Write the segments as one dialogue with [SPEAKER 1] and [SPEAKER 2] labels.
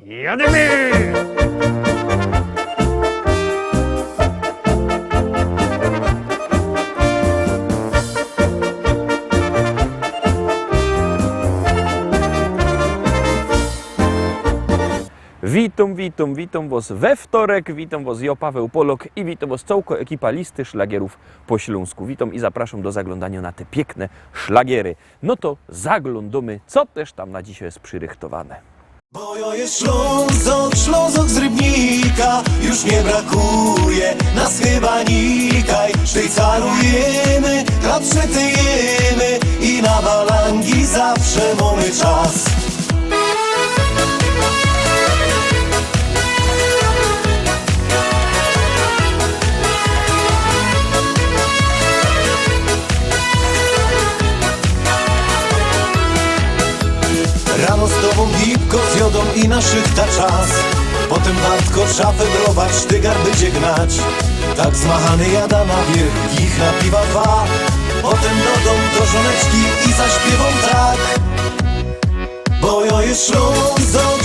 [SPEAKER 1] Jademy! Witam was we wtorek, witam was ja, Paweł Polok i witam was całko ekipa listy szlagierów po śląsku. Witam i zapraszam do zaglądania na te piękne szlagiery. No to zaglądamy, co też tam na dzisiaj jest przyrychtowane.
[SPEAKER 2] Bo ja jest Ślązok z Rybnika, już nie brakuje nas chyba nikaj. Szwajcarujemy, chleb przytyjemy i na balangi zawsze mamy czas. Rano z tobą gipko zjodą i na szychta czas. Potem wartko szafę brować, sztygar będzie gnać. Tak zmachany jada na wierzch, ich napiwa dwa. Potem do domu do żoneczki i zaśpiewą tak. Bo ja jest Ślązok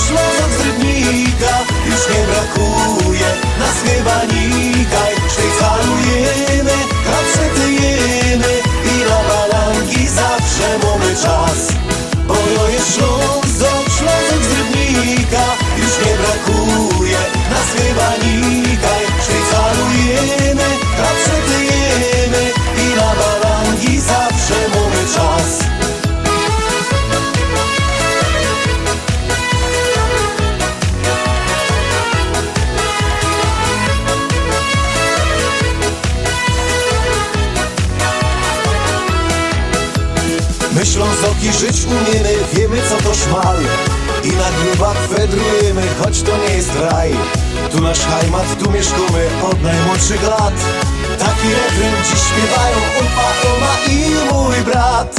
[SPEAKER 2] z Rybnika, już nie brakuje nas chyba nikaj. Szwajcarujemy, chleb przytyjemy i na balangi zawsze mamy czas. Bo ja jest Ślązok z Rybnika, już nie brakuje nas chyba nikaj. Szwajcarujemy, chleb przytyjemy i na balangi zawsze mamy czas. My Ślązoki żyć umiemy, wiemy co to szmal. I na grubach wędrujemy, choć to nie jest raj. Tu nasz heimat, tu mieszkamy od najmłodszych lat. Taki refren dziś śpiewają opa, oma i mój brat.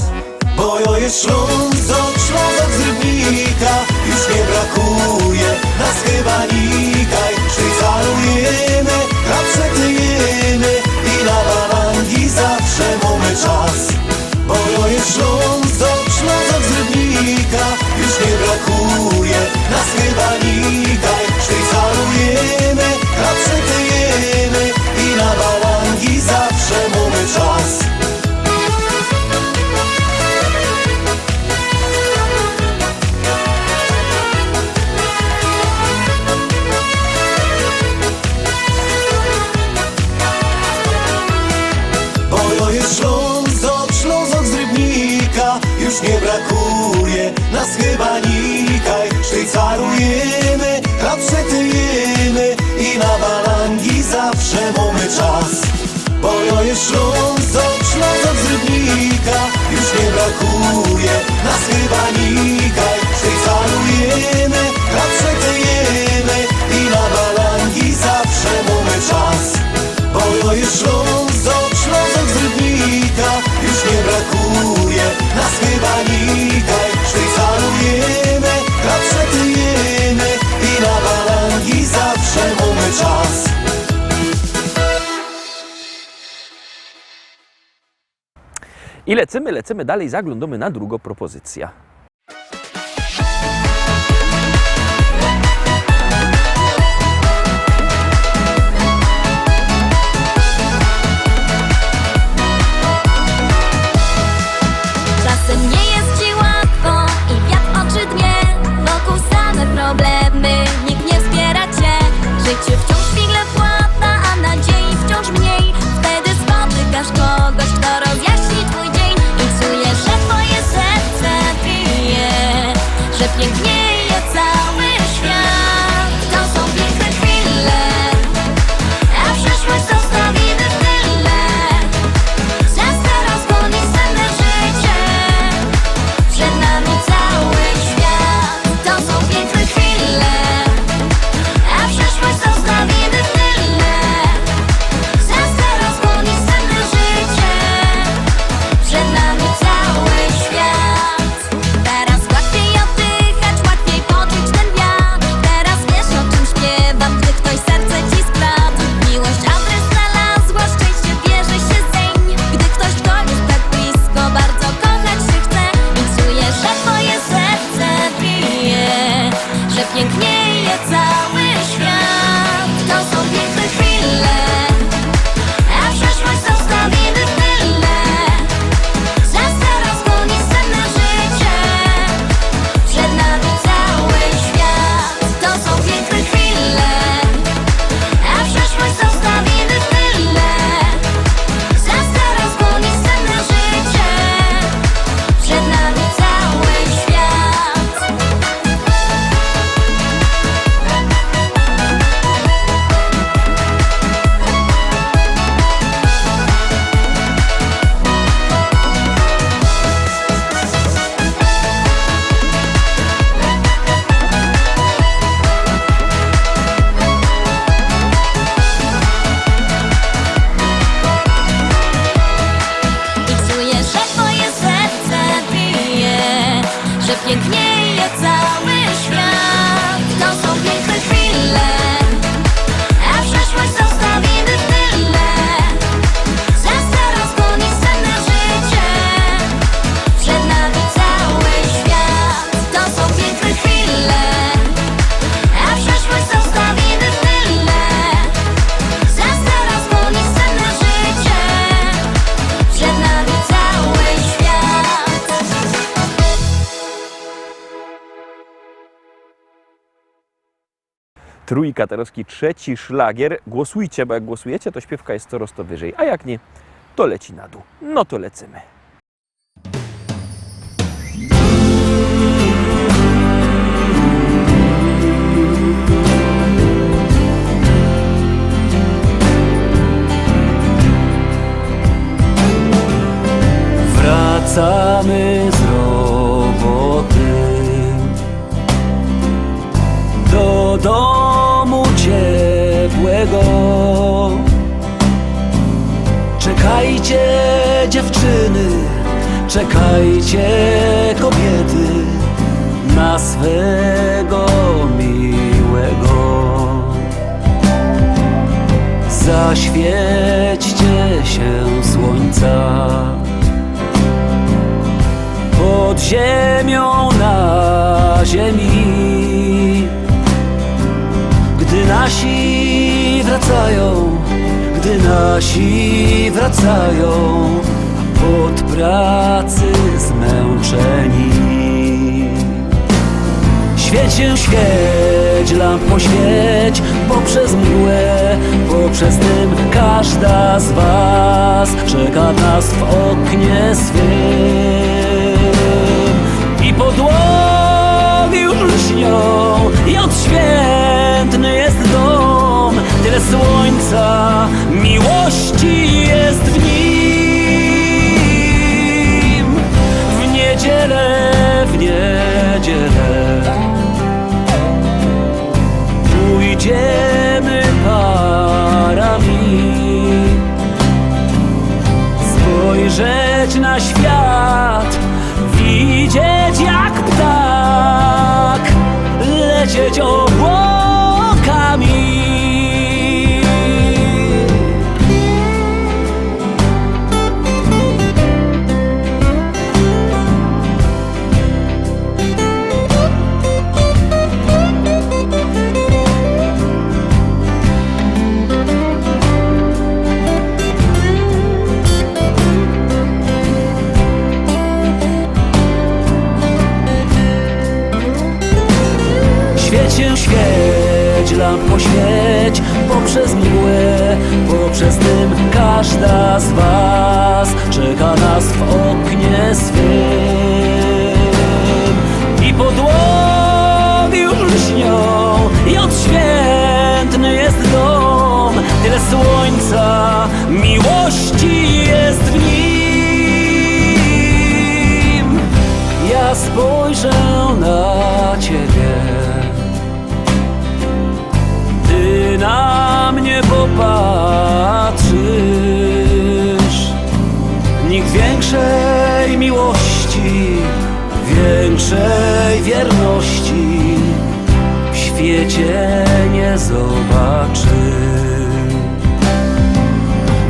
[SPEAKER 2] Bo ja jest Ślązok z Rybnika, już nie brakuje nas chyba nikaj. Szwajcarujemy, chleb przytyjemy i na balangi zawsze mamy czas. Bo ja jest Ślązok z Rybnika, już nie brakuje nas chyba nikaj. Szwajcarujemy, chleb przytyjemy i na balangi zawsze mamy czas. Bo ja jest Ślązok z Rybnika, już nie brakuje nas chyba nikaj. Szwajcarujemy, chleb przytyjemy i na balangi zawsze mamy czas. Bo ja jest Ślązok z Rybnika, już nie brakuje nas chyba nikaj. Szwajcarujemy, chleb przytyjemy i na balangi zawsze mamy czas. Bo ja jest Ślązok z Rybnika, już nie brakuje nas chyba nikaj. Szwajcarujemy, chleb przytyjemy i na balangi zawsze mamy czas.
[SPEAKER 1] I lecimy dalej, zaglądamy na drugą propozycję.
[SPEAKER 3] Czasem nie jest ci łatwo i wiatr oczy dnie. Wokół same problemy, nikt nie wspiera cię. Życie wciąż figle płata, a nadziei wciąż mniej. Wtedy spotykasz kogoś, kto rozjaśni twój dzień i czujesz, że twoje serce bije.
[SPEAKER 1] Trójka, Tarowski, trzeci szlagier. Głosujcie, bo jak głosujecie, to śpiewka jest coraz to wyżej, a jak nie, to leci na dół. No to lecimy.
[SPEAKER 4] Wracamy z roboty do domu ciepłego. Czekajcie dziewczyny, czekajcie kobiety na swego miłego. Zaświećcie się słońca pod ziemią na ziemi. Gdy nasi wracają od pracy zmęczeni. Świeć się, świeć, lampo świeć, poprzez mgłę, poprzez dym. Każda z was czeka nas w oknie swym. I podłogi już lśnią i odświętny jest dom. Tyle słońca, miłości jest w nim. W niedzielę pójdziemy parami, spojrzeć na świat, widzieć jak ptak, lecieć obłokami. Świeć, lampo świeć, poprzez mgłę, poprzez dym. Każda z was czeka nas w oknie swym. I podłogi już lśnią i odświętny jest dom. Tyle słońca, miłości jest w nim. Ja spojrzę na ciebie, ty na mnie popatrzysz. Nikt większej miłości, większej wierności w świecie nie zobaczy.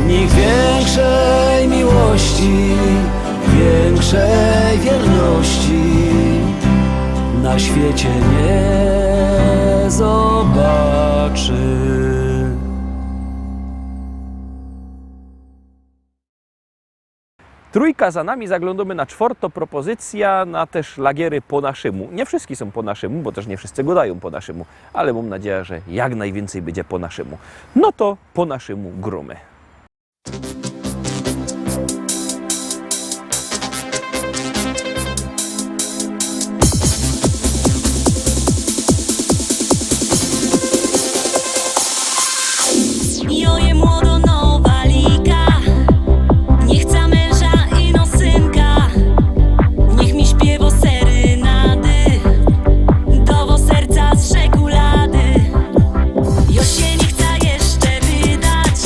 [SPEAKER 4] Nikt większej miłości, większej wierności na świecie nie zobaczy.
[SPEAKER 1] Trójka za nami, zaglądamy na czwartą propozycja, na te szlagiery po naszemu. Nie wszystkie są po naszemu, bo też nie wszyscy go dają po naszemu, ale mam nadzieję, że jak najwięcej będzie po naszemu. No to po naszemu gromy.
[SPEAKER 3] Joje młodo nowa liga, nie chcę męża i no synka. Niech mi śpiewo serynady, dowo serca z czekolady. Jo się nie chce jeszcze wydać,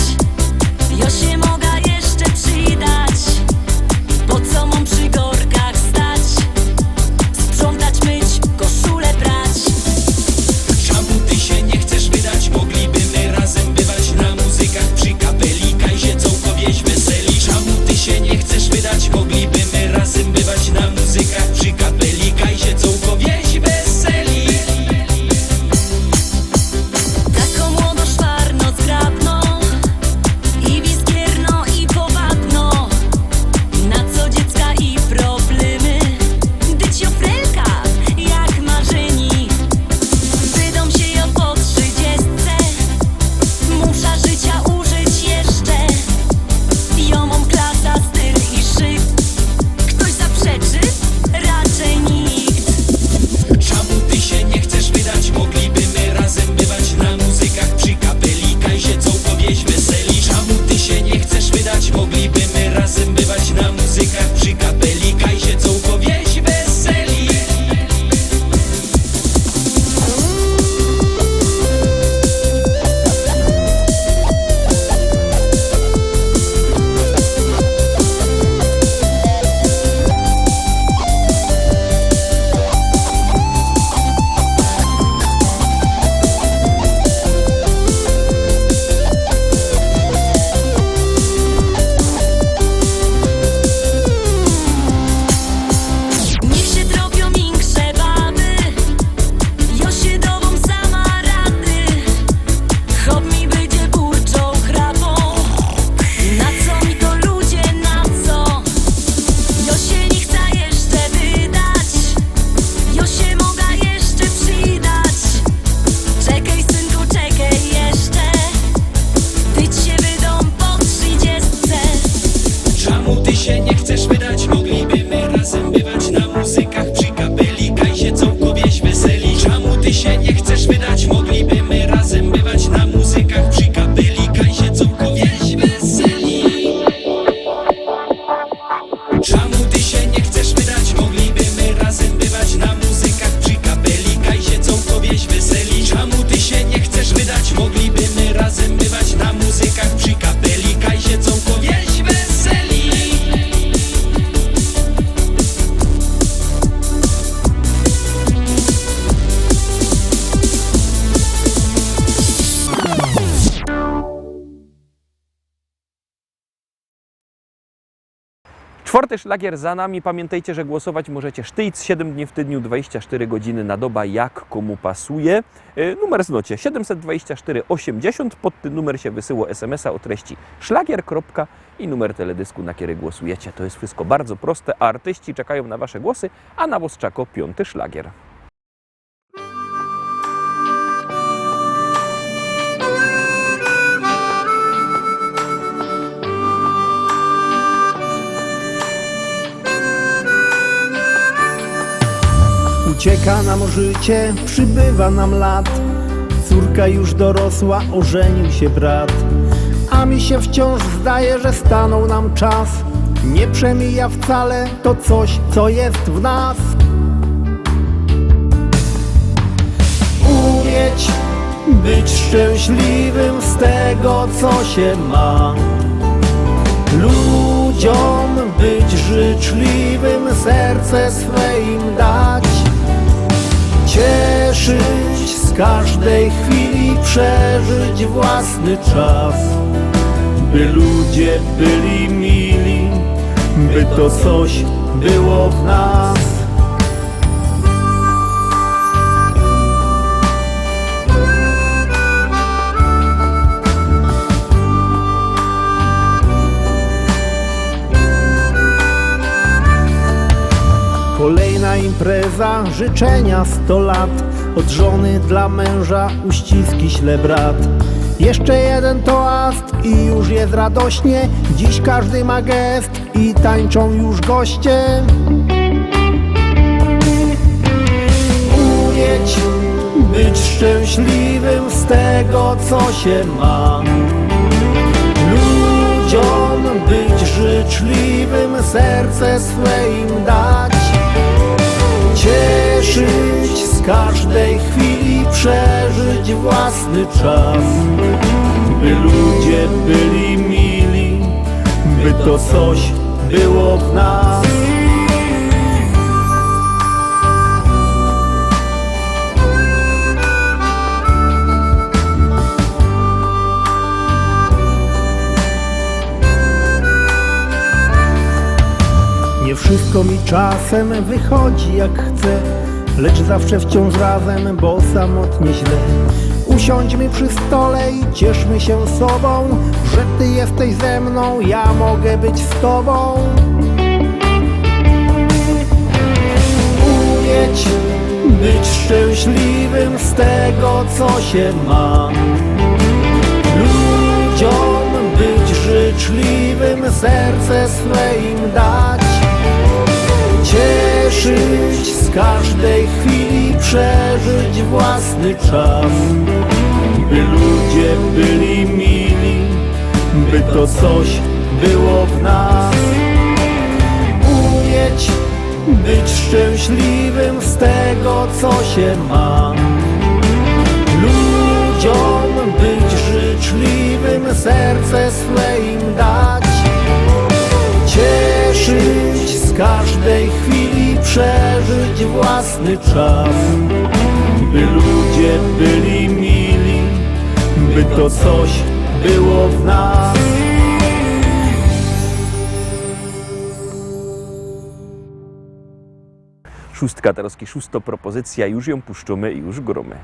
[SPEAKER 1] Czwarty szlagier za nami. Pamiętajcie, że głosować możecie sztyjc 7 dni w tygodniu, 24 godziny na dobę, jak komu pasuje. Numer znocie 724 80. Pod ten numer się wysyło SMS-a o treści szlagier. I numer teledysku, na który głosujecie. To jest wszystko bardzo proste, a artyści czekają na wasze głosy, a na was czeka piąty szlagier.
[SPEAKER 5] Ucieka nam życie, przybywa nam lat. Córka już dorosła, ożenił się brat. A mi się wciąż zdaje, że stanął nam czas. Nie przemija wcale to coś, co jest w nas. Umieć być szczęśliwym z tego, co się ma. Ludziom być życzliwym, serce swe im dać. Cieszyć z każdej chwili, przeżyć własny czas. By ludzie byli mili, by to coś było w nas. Kolejna impreza, życzenia 100 lat. Od żony dla męża uściski śle brat. Jeszcze jeden toast i już jest radośnie. Dziś każdy ma gest i tańczą już goście. Umieć być szczęśliwym z tego, co się ma. Ludziom być życzliwym, serce swe im dać. Cieszyć z każdej chwili, przeżyć własny czas. By ludzie byli mili, by to coś było w nas. Nie wszystko mi czasem wychodzi jak chcę, lecz zawsze wciąż razem, bo samotnie źle. Usiądźmy przy stole i cieszmy się sobą, że ty jesteś ze mną, ja mogę być z tobą. Umieć być szczęśliwym z tego, co się ma. Ludziom być życzliwym, serce swe im dać. Cieszyć z każdej chwili, przeżyć własny czas. By ludzie byli mili, by to coś było w nas. Umieć być szczęśliwym z tego, co się ma. Ludziom być życzliwym, serce swe im dać. Cieszyć z każdej chwili, przeżyć własny czas. By ludzie byli mili, by to coś było w nas.
[SPEAKER 1] Szóstka, teraz szósto propozycja, już ją puszczamy i już gromy.